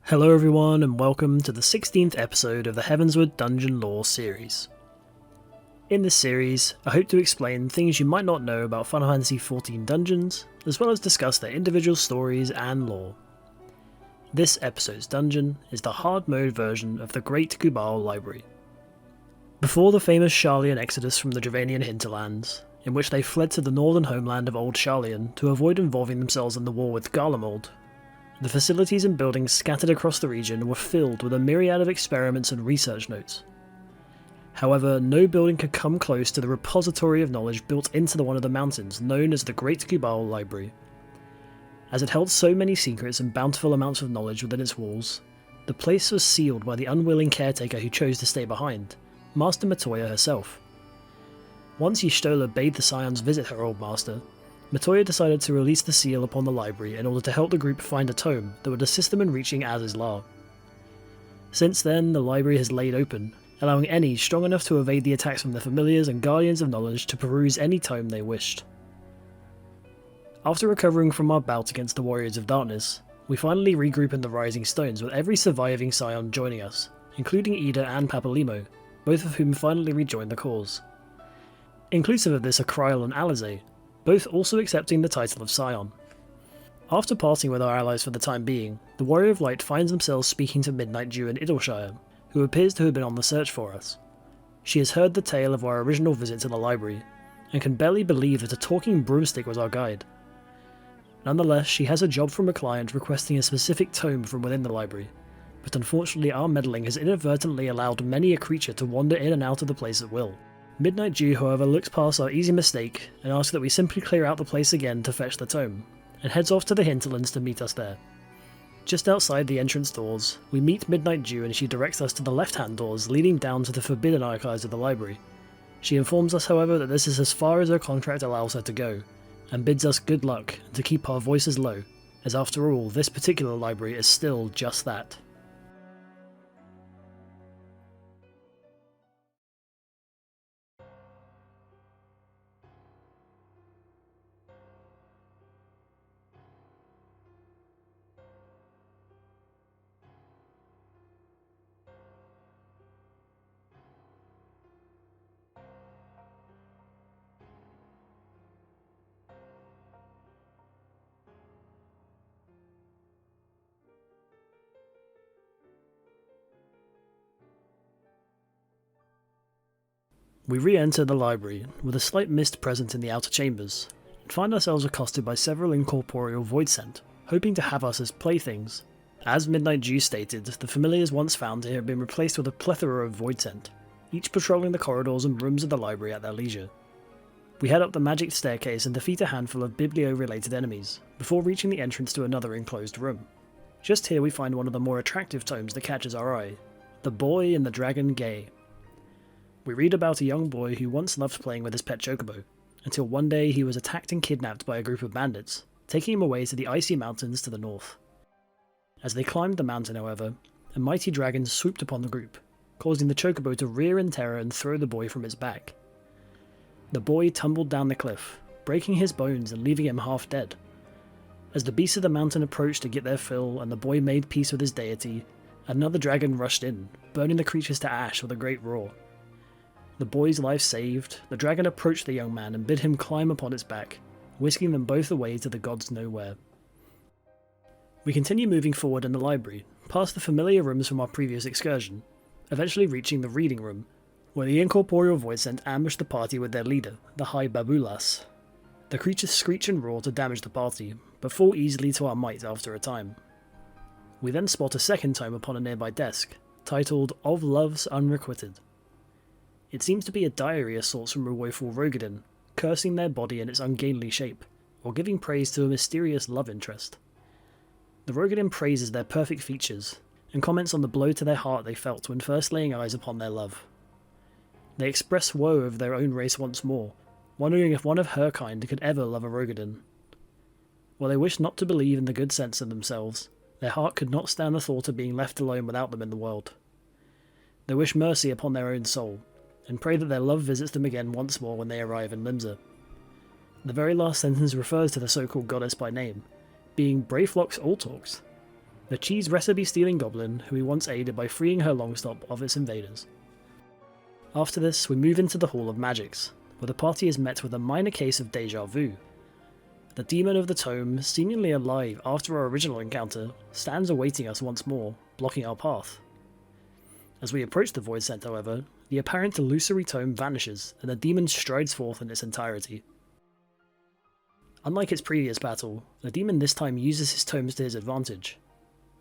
Hello everyone and welcome to the 16th episode of the Heavensward Dungeon Lore series. In this series, I hope to explain things you might not know about Final Fantasy XIV dungeons, as well as discuss their individual stories and lore. This episode's dungeon is the hard mode version of the Great Gubal Library. Before the famous Sharlayan exodus from the Dravanian hinterlands, in which they fled to the northern homeland of Old Sharlayan to avoid involving themselves in the war with Garlemald, the facilities and buildings scattered across the region were filled with a myriad of experiments and research notes. However, no building could come close to the repository of knowledge built into one of the mountains known as the Great Gubal Library. As it held so many secrets and bountiful amounts of knowledge within its walls, the place was sealed by the unwilling caretaker who chose to stay behind, Master Matoya herself. Once Y'shtola bade the Scions visit her old master, Matoya decided to release the seal upon the library in order to help the group find a tome that would assist them in reaching Az's Lair. Since then, the library has laid open, allowing any strong enough to evade the attacks from the familiars and guardians of knowledge to peruse any tome they wished. After recovering from our bout against the Warriors of Darkness, we finally regroup in the Rising Stones with every surviving Scion joining us, including Ida and Papalimo, both of whom finally rejoined the cause. Inclusive of this are Kryl and Alizé, both also accepting the title of Scion. After parting with our allies for the time being, the Warrior of Light finds themselves speaking to Midnight Dew in Idleshire, who appears to have been on the search for us. She has heard the tale of our original visit to the library, and can barely believe that a talking broomstick was our guide. Nonetheless, she has a job from a client requesting a specific tome from within the library, but unfortunately our meddling has inadvertently allowed many a creature to wander in and out of the place at will. Midnight Dew, however, looks past our easy mistake and asks that we simply clear out the place again to fetch the tome, and heads off to the hinterlands to meet us there. Just outside the entrance doors, we meet Midnight Dew and she directs us to the left-hand doors leading down to the forbidden archives of the library. She informs us, however, that this is as far as her contract allows her to go, and bids us good luck and to keep our voices low, as after all, this particular library is still just that. We re-enter the library, with a slight mist present in the outer chambers, and find ourselves accosted by several incorporeal voidsent, hoping to have us as playthings. As Midnight Dew stated, the familiars once found here have been replaced with a plethora of voidsent, each patrolling the corridors and rooms of the library at their leisure. We head up the magic staircase and defeat a handful of biblio-related enemies, before reaching the entrance to another enclosed room. Just here we find one of the more attractive tomes that catches our eye, The Boy and the Dragon Gay. We read about a young boy who once loved playing with his pet chocobo, until one day he was attacked and kidnapped by a group of bandits, taking him away to the icy mountains to the north. As they climbed the mountain, however, a mighty dragon swooped upon the group, causing the chocobo to rear in terror and throw the boy from its back. The boy tumbled down the cliff, breaking his bones and leaving him half dead. As the beasts of the mountain approached to get their fill and the boy made peace with his deity, another dragon rushed in, burning the creatures to ash with a great roar. The boy's life saved, the dragon approached the young man and bid him climb upon its back, whisking them both away to the gods nowhere. We continue moving forward in the library, past the familiar rooms from our previous excursion, eventually reaching the reading room, where the incorporeal voidsent ambushed the party with their leader, the High Babulas. The creatures screech and roar to damage the party, but fall easily to our might after a time. We then spot a second tome upon a nearby desk, titled Of Loves Unrequited. It seems to be a diary of sorts from a woeful Rogadin, cursing their body in its ungainly shape, or giving praise to a mysterious love interest. The Rogadin praises their perfect features, and comments on the blow to their heart they felt when first laying eyes upon their love. They express woe over their own race once more, wondering if one of her kind could ever love a Rogadin. While they wish not to believe in the good sense of themselves, their heart could not stand the thought of being left alone without them in the world. They wish mercy upon their own soul, and pray that their love visits them again once more when they arrive in Limsa. The very last sentence refers to the so-called goddess by name, being Brayflox Alltalks. the cheese recipe-stealing goblin who we once aided by freeing her Longstop of its invaders. After this, we move into the Hall of Magics, where the party is met with a minor case of deja vu. The demon of the tome, seemingly alive after our original encounter, stands awaiting us once more, blocking our path. As we approach the Void Scent, however, the apparent illusory tome vanishes and the demon strides forth in its entirety. Unlike its previous battle, the demon this time uses his tomes to his advantage.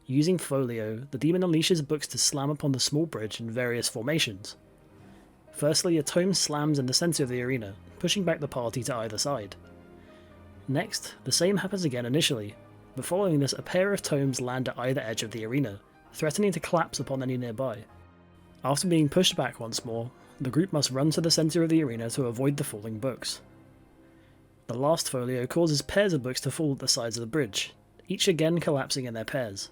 Using Folio, the demon unleashes books to slam upon the small bridge in various formations. Firstly, a tome slams in the centre of the arena, pushing back the party to either side. Next, the same happens again initially, but following this a pair of tomes land at either edge of the arena, threatening to collapse upon any nearby. After being pushed back once more, the group must run to the centre of the arena to avoid the falling books. The last folio causes pairs of books to fall at the sides of the bridge, each again collapsing in their pairs.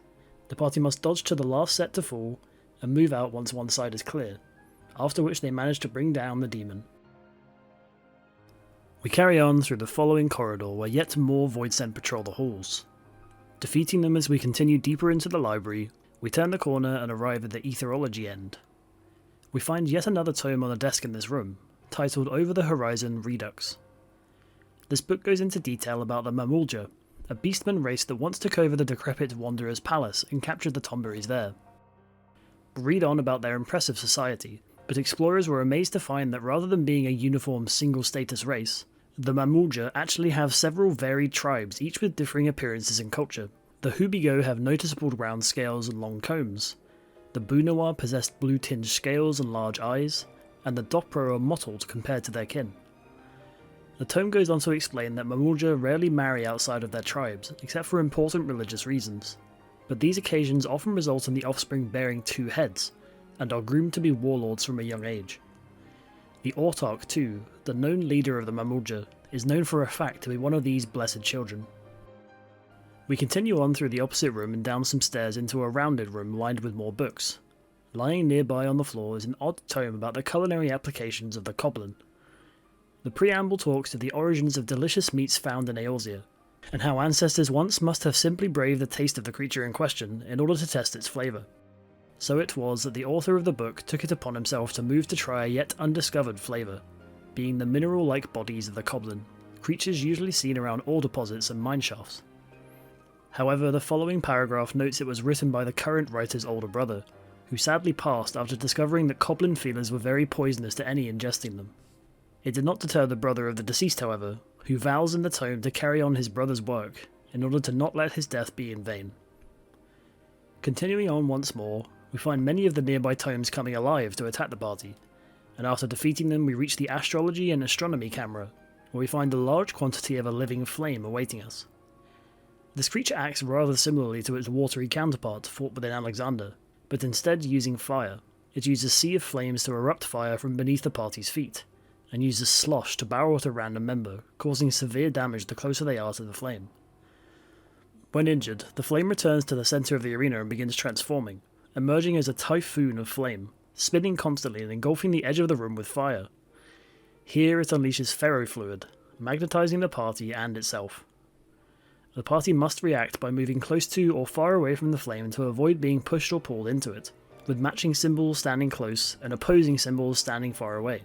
The party must dodge to the last set to fall, and move out once one side is clear, after which they manage to bring down the demon. We carry on through the following corridor where yet more Voidsent patrol the halls. Defeating them as we continue deeper into the library, we turn the corner and arrive at the Etherology end. We find yet another tome on a desk in this room, titled Over the Horizon Redux. This book goes into detail about the Mamulja, a beastman race that once took over the decrepit Wanderer's palace and captured the tomberies there. We read on about their impressive society, but explorers were amazed to find that rather than being a uniform single-status race, the Mamulja actually have several varied tribes, each with differing appearances and culture. The Hubigo have noticeable round scales and long combs. The Bunawa possessed blue-tinged scales and large eyes, and the Dopro are mottled compared to their kin. The tome goes on to explain that Mamulja rarely marry outside of their tribes, except for important religious reasons, but these occasions often result in the offspring bearing two heads, and are groomed to be warlords from a young age. The Autarch too, the known leader of the Mamulja, is known for a fact to be one of these blessed children. We continue on through the opposite room and down some stairs into a rounded room lined with more books. Lying nearby on the floor is an odd tome about the culinary applications of the Coblin. The preamble talks of the origins of delicious meats found in Eorzea, and how ancestors once must have simply braved the taste of the creature in question in order to test its flavour. So it was that the author of the book took it upon himself to move to try a yet undiscovered flavour, being the mineral-like bodies of the Coblin, creatures usually seen around ore deposits and mineshafts. However, the following paragraph notes it was written by the current writer's older brother, who sadly passed after discovering that Coblin feelers were very poisonous to any ingesting them. It did not deter the brother of the deceased, however, who vows in the tome to carry on his brother's work, in order to not let his death be in vain. Continuing on once more, we find many of the nearby tomes coming alive to attack the party, and after defeating them we reach the Astrology and Astronomy camera, where we find a large quantity of a living flame awaiting us. This creature acts rather similarly to its watery counterpart fought within Alexander, but instead using fire. It uses Sea of Flames to erupt fire from beneath the party's feet, and uses Slosh to barrel at a random member, causing severe damage the closer they are to the flame. When injured, the flame returns to the centre of the arena and begins transforming, emerging as a typhoon of flame, spinning constantly and engulfing the edge of the room with fire. Here it unleashes ferrofluid, magnetising the party and itself. The party must react by moving close to or far away from the flame to avoid being pushed or pulled into it, with matching symbols standing close and opposing symbols standing far away.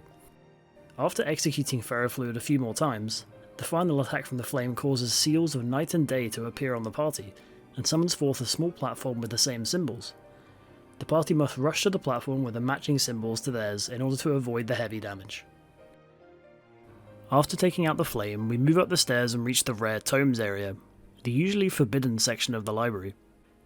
After executing ferrofluid a few more times, the final attack from the flame causes seals of night and day to appear on the party, and summons forth a small platform with the same symbols. The party must rush to the platform with the matching symbols to theirs in order to avoid the heavy damage. After taking out the flame, we move up the stairs and reach the Rare Tomes area, the usually forbidden section of the library.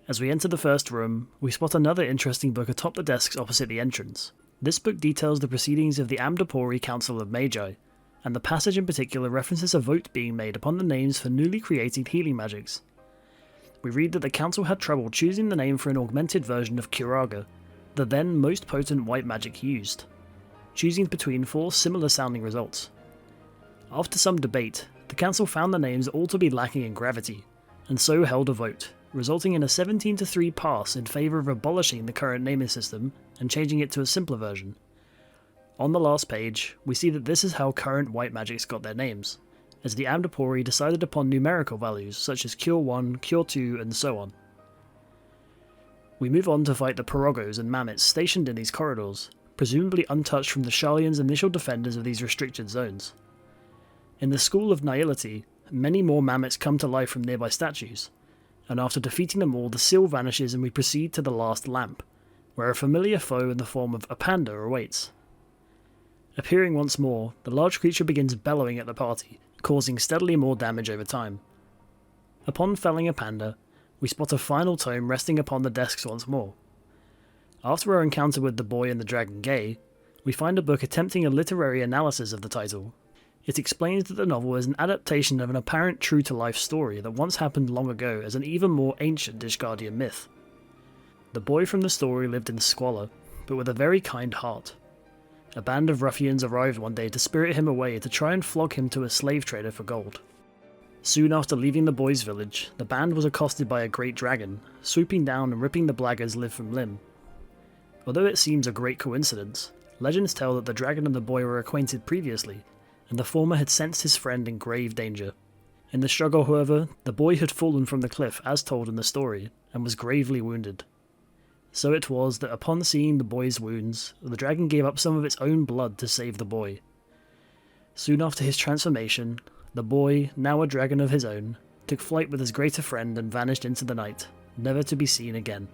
As we enter the first room, we spot another interesting book atop the desks opposite the entrance. This book details the proceedings of the Amdapori Council of Magi, and the passage in particular references a vote being made upon the names for newly created healing magics. We read that the council had trouble choosing the name for an augmented version of Curaga, the then most potent white magic used, choosing between 4 similar sounding results. After some debate, the council found the names all to be lacking in gravity, and so held a vote, resulting in a 17-3 pass in favour of abolishing the current naming system and changing it to a simpler version. On the last page, we see that this is how current white magics got their names, as the Amdapori decided upon numerical values such as Cure 1, Cure 2, and so on. We move on to fight the Pirogos and Mammoths stationed in these corridors, presumably untouched from the Sharlayan's initial defenders of these restricted zones. In the School of Nihility, many more Mammoths come to life from nearby statues, and after defeating them all, the seal vanishes and we proceed to the last lamp, where a familiar foe in the form of a panda awaits. Appearing once more, the large creature begins bellowing at the party, causing steadily more damage over time. Upon felling a panda, we spot a final tome resting upon the desks once more. After our encounter with the boy and the dragon Gay, we find a book attempting a literary analysis of the title. It explains that the novel is an adaptation of an apparent true-to-life story that once happened long ago as an even more ancient Ishgardian myth. The boy from the story lived in squalor, but with a very kind heart. A band of ruffians arrived one day to spirit him away to try and flog him to a slave trader for gold. Soon after leaving the boy's village, the band was accosted by a great dragon, swooping down and ripping the blaggers limb from limb. Although it seems a great coincidence, legends tell that the dragon and the boy were acquainted previously, and the former had sensed his friend in grave danger. In the struggle, however, the boy had fallen from the cliff as told in the story, and was gravely wounded. So it was that upon seeing the boy's wounds, the dragon gave up some of its own blood to save the boy. Soon after his transformation, the boy, now a dragon of his own, took flight with his greater friend and vanished into the night, never to be seen again.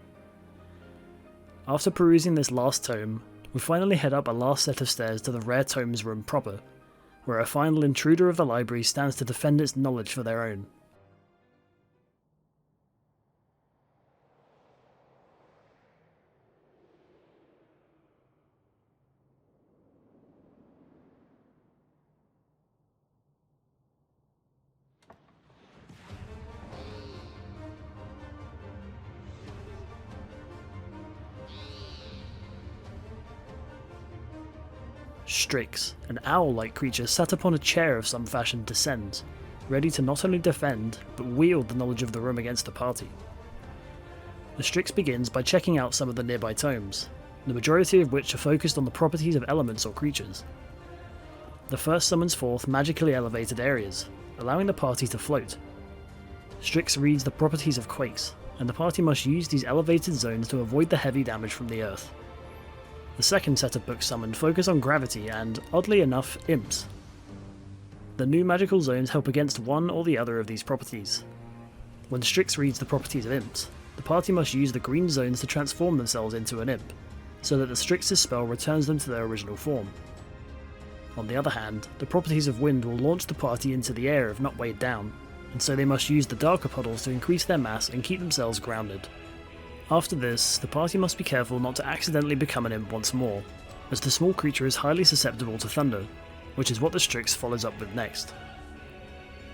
After perusing this last tome, we finally head up a last set of stairs to the rare tomes room proper, where a final intruder of the library stands to defend its knowledge for their own. Strix, an owl-like creature sat upon a chair of some fashion, descends, ready to not only defend, but wield the knowledge of the room against the party. The Strix begins by checking out some of the nearby tomes, the majority of which are focused on the properties of elements or creatures. The first summons forth magically elevated areas, allowing the party to float. Strix reads the properties of quakes, and the party must use these elevated zones to avoid the heavy damage from the earth. The second set of books summoned focus on gravity and, oddly enough, imps. The new magical zones help against one or the other of these properties. When Strix reads the properties of imps, the party must use the green zones to transform themselves into an imp, so that the Strix's spell returns them to their original form. On the other hand, the properties of wind will launch the party into the air if not weighed down, and so they must use the darker puddles to increase their mass and keep themselves grounded. After this, the party must be careful not to accidentally become an imp once more, as the small creature is highly susceptible to thunder, which is what the Strix follows up with next.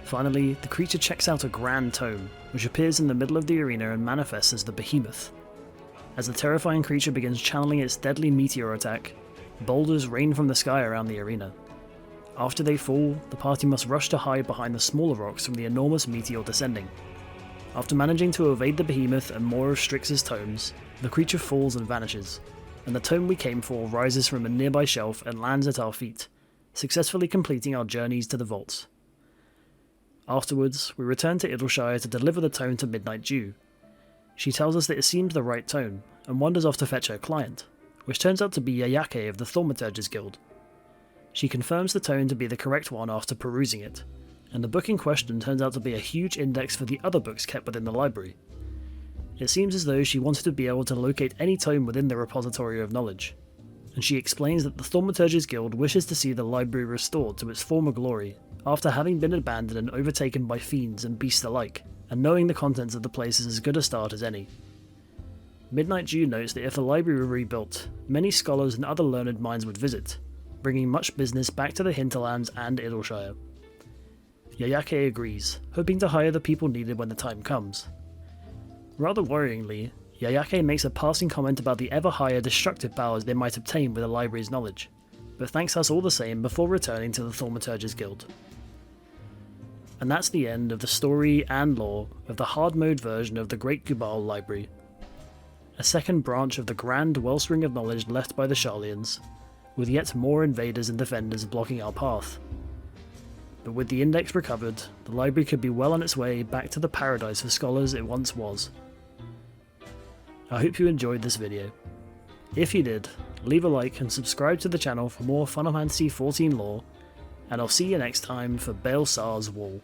Finally, the creature checks out a grand tome, which appears in the middle of the arena and manifests as the Behemoth. As the terrifying creature begins channeling its deadly meteor attack, boulders rain from the sky around the arena. After they fall, the party must rush to hide behind the smaller rocks from the enormous meteor descending. After managing to evade the Behemoth and more of Strix's tomes, the creature falls and vanishes, and the tome we came for rises from a nearby shelf and lands at our feet, successfully completing our journeys to the vaults. Afterwards, we return to Idleshire to deliver the tome to Midnight Dew. She tells us that it seems the right tome, and wanders off to fetch her client, which turns out to be Yayake of the Thaumaturge's Guild. She confirms the tome to be the correct one after perusing it, and the book in question turns out to be a huge index for the other books kept within the library. It seems as though she wanted to be able to locate any tome within the repository of knowledge, and she explains that the Thaumaturge's Guild wishes to see the library restored to its former glory after having been abandoned and overtaken by fiends and beasts alike, and knowing the contents of the place is as good a start as any. Midnight Dew notes that if the library were rebuilt, many scholars and other learned minds would visit, bringing much business back to the hinterlands and Idleshire. Yayake agrees, hoping to hire the people needed when the time comes. Rather worryingly, Yayake makes a passing comment about the ever higher destructive powers they might obtain with the library's knowledge, but thanks us all the same before returning to the Thaumaturge's Guild. And that's the end of the story and lore of the hard mode version of the Great Gubal Library, a second branch of the grand wellspring of knowledge left by the Sharlayans, with yet more invaders and defenders blocking our path. But with the index recovered, the library could be well on its way back to the paradise for scholars it once was. I hope you enjoyed this video. If you did, leave a like and subscribe to the channel for more Final Fantasy XIV lore, and I'll see you next time for Baelsar's Wall.